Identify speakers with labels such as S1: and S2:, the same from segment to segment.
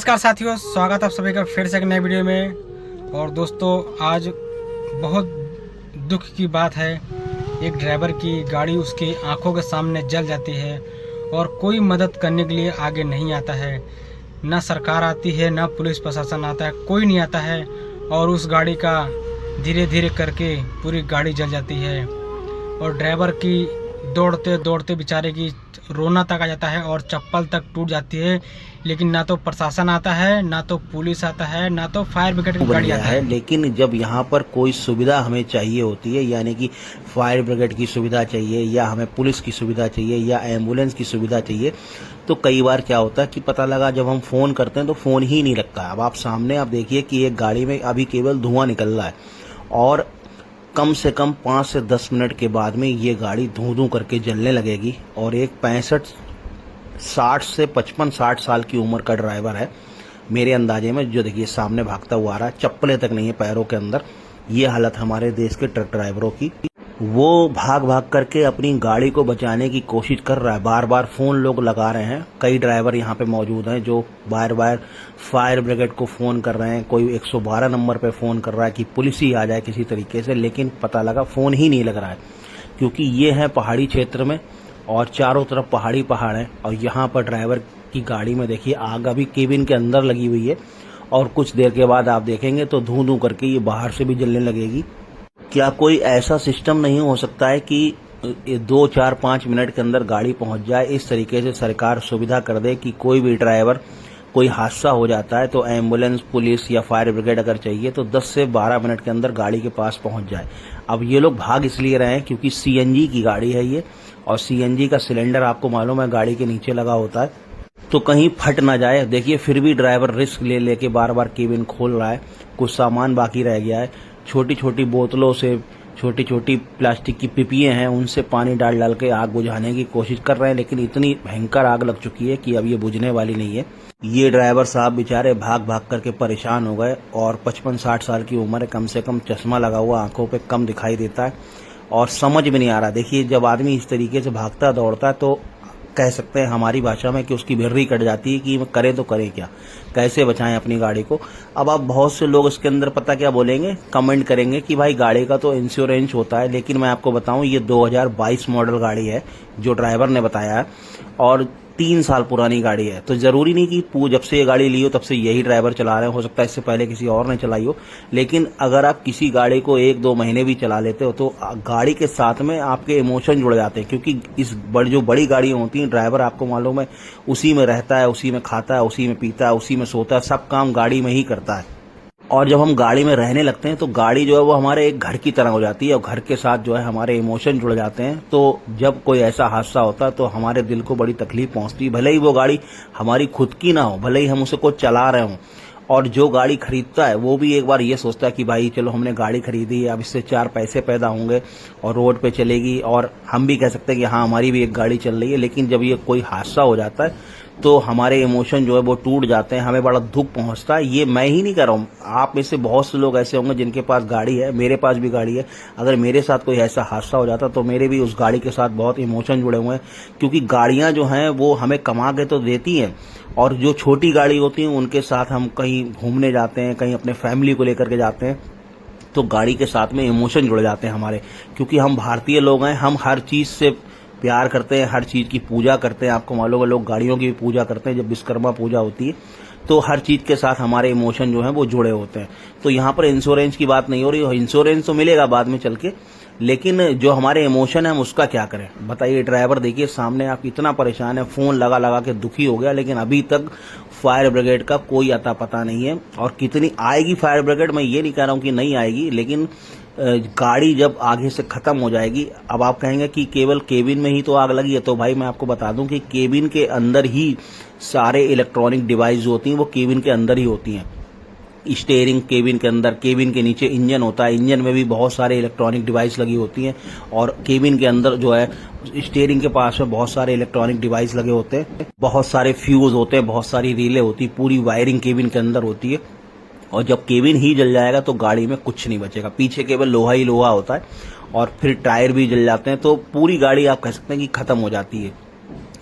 S1: नमस्कार साथियों, स्वागत आप सभी का फिर से एक नए वीडियो में। और दोस्तों, आज बहुत दुख की बात है। एक ड्राइवर की गाड़ी उसकी आंखों के सामने जल जाती है और कोई मदद करने के लिए आगे नहीं आता है। ना सरकार आती है, ना पुलिस प्रशासन आता है, कोई नहीं आता है। और उस गाड़ी का धीरे धीरे करके पूरी गाड़ी जल जाती है और ड्राइवर की दौड़ते दौड़ते बेचारे की रोना तक आ जाता है और चप्पल तक टूट जाती है। लेकिन ना तो प्रशासन आता है, ना तो पुलिस आता है, ना तो फायर ब्रिगेड की गाड़ी आता है।
S2: लेकिन जब यहाँ पर कोई सुविधा हमें चाहिए होती है, यानी कि फायर ब्रिगेड की सुविधा चाहिए या हमें पुलिस की सुविधा चाहिए या एम्बुलेंस की सुविधा चाहिए, तो कई बार क्या होता है कि पता लगा जब हम फ़ोन करते हैं तो फ़ोन ही नहीं लगता। अब आप सामने आप देखिए कि एक गाड़ी में अभी केवल धुआं निकल रहा है और कम से कम 5 से 10 मिनट के बाद में ये गाड़ी धूं धूं करके जलने लगेगी। और एक 55-60 साल की उम्र का ड्राइवर है मेरे अंदाजे में, जो देखिए सामने भागता हुआ आ रहा है, चप्पलें तक नहीं है पैरों के अंदर। ये हालत हमारे देश के ट्रक ड्राइवरों की। वो भाग भाग करके अपनी गाड़ी को बचाने की कोशिश कर रहा है। बार बार फ़ोन लोग लगा रहे हैं। कई ड्राइवर यहाँ पे मौजूद हैं जो बार बार फायर ब्रिगेड को फ़ोन कर रहे हैं। कोई 112 नंबर पे फ़ोन कर रहा है कि पुलिस ही आ जाए किसी तरीके से, लेकिन पता लगा फ़ोन ही नहीं लग रहा है। क्योंकि ये है पहाड़ी क्षेत्र में और चारों तरफ पहाड़ी पहाड़ हैं। और यहाँ पर ड्राइवर की गाड़ी में देखिए आग अभी केबिन के अंदर लगी हुई है और कुछ देर के बाद आप देखेंगे तो धूं धूं करके ये बाहर से भी जलने लगेगी। क्या कोई ऐसा सिस्टम नहीं हो सकता है कि 2, 4, 5 मिनट के अंदर गाड़ी पहुंच जाए? इस तरीके से सरकार सुविधा कर दे कि कोई भी ड्राइवर, कोई हादसा हो जाता है तो एम्बुलेंस, पुलिस या फायर ब्रिगेड अगर चाहिए तो 10 से 12 मिनट के अंदर गाड़ी के पास पहुंच जाए। अब ये लोग भाग इसलिए रहे हैं क्योंकि सीएनजी की गाड़ी है ये, और सीएनजी का सिलेंडर आपको मालूम है गाड़ी के नीचे लगा होता है, तो कहीं फट ना जाए। देखिए फिर भी ड्राइवर रिस्क ले लेके बार बार केबिन खोल रहा है। कुछ सामान बाकी रह गया है। छोटी छोटी बोतलों से, छोटी छोटी प्लास्टिक की पिपियाँ हैं, उनसे पानी डाल डाल के आग बुझाने की कोशिश कर रहे हैं, लेकिन इतनी भयंकर आग लग चुकी है कि अब ये बुझने वाली नहीं है। ये ड्राइवर साहब बेचारे भाग भाग करके परेशान हो गए और 55-60 साल की उम्र है, कम से कम चश्मा लगा हुआ, आंखों पे कम दिखाई देता है और समझ में नहीं आ रहा। देखिए जब आदमी इस तरीके से भागता दौड़ता है तो कह सकते हैं हमारी भाषा में कि उसकी बिर्री कट जाती है कि करे तो करे क्या, कैसे बचाएं अपनी गाड़ी को। अब आप बहुत से लोग इसके अंदर पता क्या बोलेंगे, कमेंट करेंगे कि भाई गाड़ी का तो इंश्योरेंस होता है, लेकिन मैं आपको बताऊं ये 2022 मॉडल गाड़ी है जो ड्राइवर ने बताया है और 3 साल पुरानी गाड़ी है। तो जरूरी नहीं कि जब से ये गाड़ी ली हो तब से यही ड्राइवर चला रहे हो सकता है इससे पहले किसी और ने चलाई हो। लेकिन अगर आप किसी गाड़ी को 1-2 महीने भी चला लेते हो तो गाड़ी के साथ में आपके इमोशन जुड़ जाते हैं। क्योंकि जो बड़ी गाड़ियां होती हैं, ड्राइवर आपको मालूम है उसी में रहता है, उसी में खाता है, उसी में पीता है, उसी में सोता है, सब काम गाड़ी में ही करता है। और जब हम गाड़ी में रहने लगते हैं तो गाड़ी जो है वो हमारे एक घर की तरह हो जाती है और घर के साथ जो है हमारे इमोशन जुड़ जाते हैं। तो जब कोई ऐसा हादसा होता है तो हमारे दिल को बड़ी तकलीफ पहुंचती है। भले ही वो गाड़ी हमारी खुद की ना हो, भले ही हम उसे को चला रहे हों, और जो गाड़ी खरीदता है वो भी एक बार ये सोचता है कि भाई चलो हमने गाड़ी खरीदी है, अब इससे 4 पैसे पैदा होंगे और रोड पे चलेगी और हम भी कह सकते हैं कि हाँ हमारी भी एक गाड़ी चल रही है। लेकिन जब ये कोई हादसा हो जाता है तो हमारे इमोशन जो है वो टूट जाते हैं, हमें बड़ा दुख पहुंचता है। ये मैं ही नहीं कर रहा हूँ, आप में से बहुत से लोग ऐसे होंगे जिनके पास गाड़ी है, मेरे पास भी गाड़ी है। अगर मेरे साथ कोई ऐसा हादसा हो जाता तो मेरे भी उस गाड़ी के साथ बहुत इमोशन जुड़े हुए हैं। क्योंकि गाड़ियां जो हैं वो हमें कमा के तो देती हैं, और जो छोटी गाड़ी होती है उनके साथ हम कहीं घूमने जाते हैं, कहीं अपने फैमिली को लेकर के जाते हैं, तो गाड़ी के साथ में इमोशन जुड़ जाते हैं हमारे। क्योंकि हम भारतीय लोग हैं, हम हर चीज़ से प्यार करते हैं, हर चीज़ की पूजा करते हैं। आपको मालूम है लोग गाड़ियों की भी पूजा करते हैं। जब विश्वकर्मा पूजा होती है तो हर चीज़ के साथ हमारे इमोशन जो हैं वो जुड़े होते हैं। तो यहाँ पर इंश्योरेंस की बात नहीं हो रही। इंश्योरेंस तो मिलेगा बाद में चल के, लेकिन जो हमारे इमोशन है हम उसका क्या करें बताइए। ड्राइवर देखिए सामने आप इतना परेशान है, फ़ोन लगा लगा के दुखी हो गया, लेकिन अभी तक फायर ब्रिगेड का कोई अता पता नहीं है। और कितनी आएगी फायर ब्रिगेड, मैं ये नहीं कह रहा हूँ कि नहीं आएगी, लेकिन गाड़ी जब आगे से खत्म हो जाएगी। अब आप कहेंगे कि केवल केबिन में ही तो आग लगी है, तो भाई मैं आपको बता दूं कि केबिन के अंदर ही सारे इलेक्ट्रॉनिक डिवाइस जो होती हैं वो केबिन के अंदर ही होती हैं। स्टीयरिंग केबिन के अंदर, केबिन के नीचे इंजन होता है, इंजन में भी बहुत सारे इलेक्ट्रॉनिक डिवाइस लगी होती हैं, और केबिन के अंदर जो है स्टीयरिंग के पास में बहुत सारे इलेक्ट्रॉनिक डिवाइस लगे होते हैं, बहुत सारे फ्यूज होते हैं, बहुत सारी रीलें होती, पूरी वायरिंग केबिन के अंदर होती है। और जब केबिन ही जल जाएगा तो गाड़ी में कुछ नहीं बचेगा, पीछे केवल लोहा ही लोहा होता है और फिर टायर भी जल जाते हैं, तो पूरी गाड़ी आप कह सकते हैं कि खत्म हो जाती है।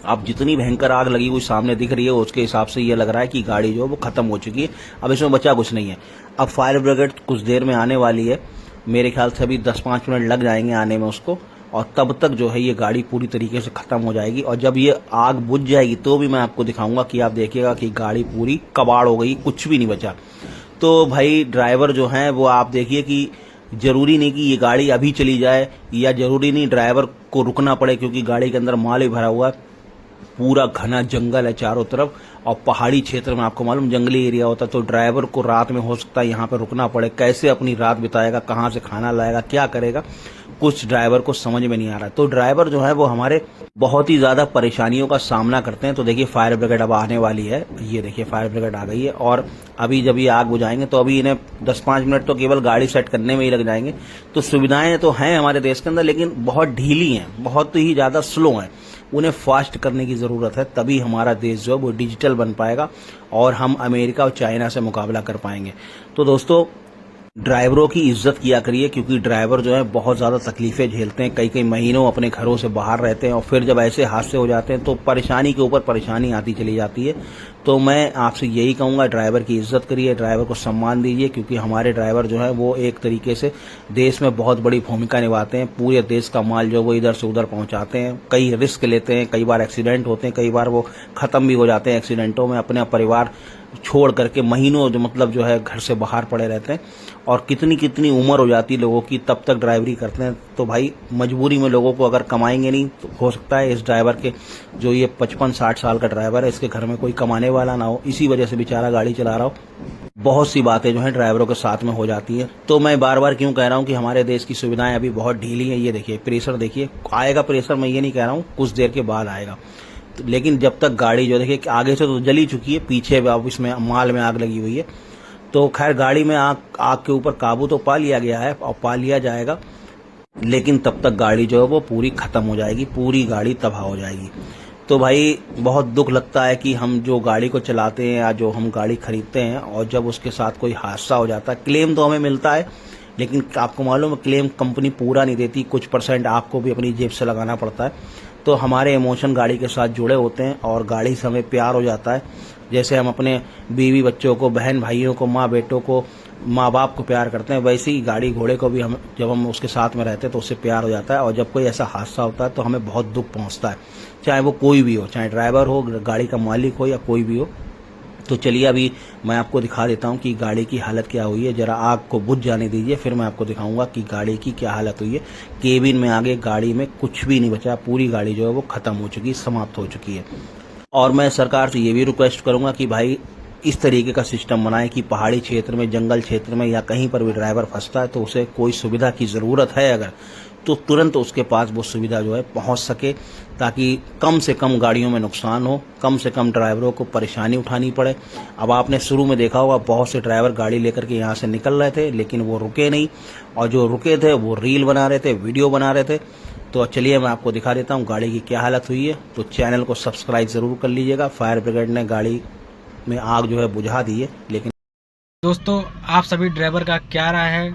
S2: अब जितनी भयंकर आग लगी हुई सामने दिख रही है उसके हिसाब से ये लग रहा है कि गाड़ी जो है वो खत्म हो चुकी है, अब इसमें बचा कुछ नहीं है। अब फायर ब्रिगेड कुछ देर में आने वाली है, मेरे ख्याल से अभी 10-5 मिनट लग जाएंगे आने में उसको, और तब तक जो है ये गाड़ी पूरी तरीके से खत्म हो जाएगी। और जब ये आग बुझ जाएगी तो भी मैं आपको दिखाऊंगा कि आप देखिएगा कि गाड़ी पूरी कबाड़ हो गई, कुछ भी नहीं बचा। तो भाई ड्राइवर जो हैं वो आप देखिए कि जरूरी नहीं कि ये गाड़ी अभी चली जाए, या जरूरी नहीं ड्राइवर को रुकना पड़े, क्योंकि गाड़ी के अंदर माल ही भरा हुआ है, पूरा घना जंगल है चारों तरफ, और पहाड़ी क्षेत्र में आपको मालूम जंगली एरिया होता है, तो ड्राइवर को रात में हो सकता है यहाँ पे रुकना पड़े। कैसे अपनी रात बिताएगा, कहाँ से खाना लाएगा, क्या करेगा, कुछ ड्राइवर को समझ में नहीं आ रहा है। तो ड्राइवर जो है वो हमारे बहुत ही ज्यादा परेशानियों का सामना करते हैं। तो देखिए फायर ब्रिगेड अब आने वाली है, ये देखिए फायर ब्रिगेड आ गई है, और अभी जब ये आग बुझाएंगे तो अभी इन्हें 10-5 मिनट तो केवल गाड़ी सेट करने में ही लग जाएंगे। तो सुविधाएं तो हैं हमारे देश के अंदर, लेकिन बहुत ढीली हैं, बहुत ही ज्यादा स्लो हैं, उन्हें फास्ट करने की जरूरत है, तभी हमारा देश जो है वो डिजिटल बन पाएगा और हम अमेरिका और चाइना से मुकाबला कर पाएंगे। तो दोस्तों ड्राइवरों की इज्जत किया करिए, क्योंकि ड्राइवर जो है बहुत ज्यादा तकलीफें झेलते हैं, कई कई महीनों अपने घरों से बाहर रहते हैं, और फिर जब ऐसे हादसे हो जाते हैं तो परेशानी के ऊपर परेशानी आती चली जाती है। तो मैं आपसे यही कहूंगा, ड्राइवर की इज्जत करिए, ड्राइवर को सम्मान दीजिए, क्योंकि हमारे ड्राइवर जो है वो एक तरीके से देश में बहुत बड़ी भूमिका निभाते हैं, पूरे देश का माल जो वो इधर से उधर पहुंचाते हैं, कई रिस्क लेते हैं, कई बार एक्सीडेंट होते हैं, कई बार वो खत्म भी हो जाते हैं एक्सीडेंटों में, अपने परिवार छोड़ करके महीनों जो है घर से बाहर पड़े रहते हैं, और कितनी कितनी उम्र हो जाती है लोगों की तब तक ड्राइवरी करते हैं। तो भाई मजबूरी में लोगों को अगर कमाएंगे नहीं तो हो सकता है इस ड्राइवर के, जो ये 55-60 साल का ड्राइवर है, इसके घर में कोई कमाने वाला ना हो, इसी वजह से बेचारा गाड़ी चला रहा हो। बहुत सी बातें जो है ड्राइवरों के साथ में हो जाती है। तो मैं बार बार क्यों कह रहा हूँ कि हमारे देश की सुविधाएं अभी बहुत ढीली है। ये देखिए प्रेशर, देखिए आएगा प्रेशर, मैं ये नहीं कह रहा हूँ, कुछ देर के बाद आएगा, लेकिन जब तक गाड़ी जो देखिए आगे से तो जली चुकी है, पीछे अब इसमें माल में आग लगी हुई है। तो खैर गाड़ी में आग के ऊपर काबू तो पा लिया गया है और पा लिया जाएगा, लेकिन तब तक गाड़ी जो है वो पूरी खत्म हो जाएगी, पूरी गाड़ी तबाह हो जाएगी। तो भाई बहुत दुख लगता है कि हम जो गाड़ी को चलाते हैं या जो हम गाड़ी खरीदते हैं, और जब उसके साथ कोई हादसा हो जाता है, क्लेम तो हमें मिलता है, लेकिन आपको मालूम है क्लेम कंपनी पूरा नहीं देती, कुछ % आपको भी अपनी जेब से लगाना पड़ता है। तो हमारे इमोशन गाड़ी के साथ जुड़े होते हैं, और गाड़ी से हमें प्यार हो जाता है, जैसे हम अपने बीवी बच्चों को, बहन भाइयों को, माँ बेटों को, माँ बाप को प्यार करते हैं, वैसे ही गाड़ी घोड़े को भी हम जब हम उसके साथ में रहते हैं तो उससे प्यार हो जाता है। और जब कोई ऐसा हादसा होता है तो हमें बहुत दुख पहुंचता है, चाहे वो कोई भी हो, चाहे ड्राइवर हो, गाड़ी का मालिक हो, या कोई भी हो। तो चलिए अभी मैं आपको दिखा देता हूँ कि गाड़ी की हालत क्या हुई है। जरा आग को बुझ जाने दीजिए, फिर मैं आपको दिखाऊंगा कि गाड़ी की क्या हालत हुई है। केबिन में आगे गाड़ी में कुछ भी नहीं बचा, पूरी गाड़ी जो है वो खत्म हो चुकी, समाप्त हो चुकी है। और मैं सरकार से ये भी रिक्वेस्ट करूंगा कि भाई इस तरीके का सिस्टम बनाए कि पहाड़ी क्षेत्र में, जंगल क्षेत्र में, या कहीं पर भी ड्राइवर फंसता है तो उसे कोई सुविधा की ज़रूरत है अगर, तो तुरंत उसके पास वो सुविधा जो है पहुंच सके, ताकि कम से कम गाड़ियों में नुकसान हो, कम से कम ड्राइवरों को परेशानी उठानी पड़े। अब आपने शुरू में देखा होगा बहुत से ड्राइवर गाड़ी लेकर के यहाँ से निकल रहे थे, लेकिन वो रुके नहीं, और जो रुके थे वो रील बना रहे थे, वीडियो बना रहे थे। तो चलिए मैं आपको दिखा देता हूँ गाड़ी की क्या हालत हुई है। तो चैनल को सब्सक्राइब ज़रूर कर लीजिएगा। फायर ब्रिगेड ने गाड़ी में आग जो है बुझा दी है, लेकिन
S1: दोस्तों आप सभी ड्राइवर का क्या राय है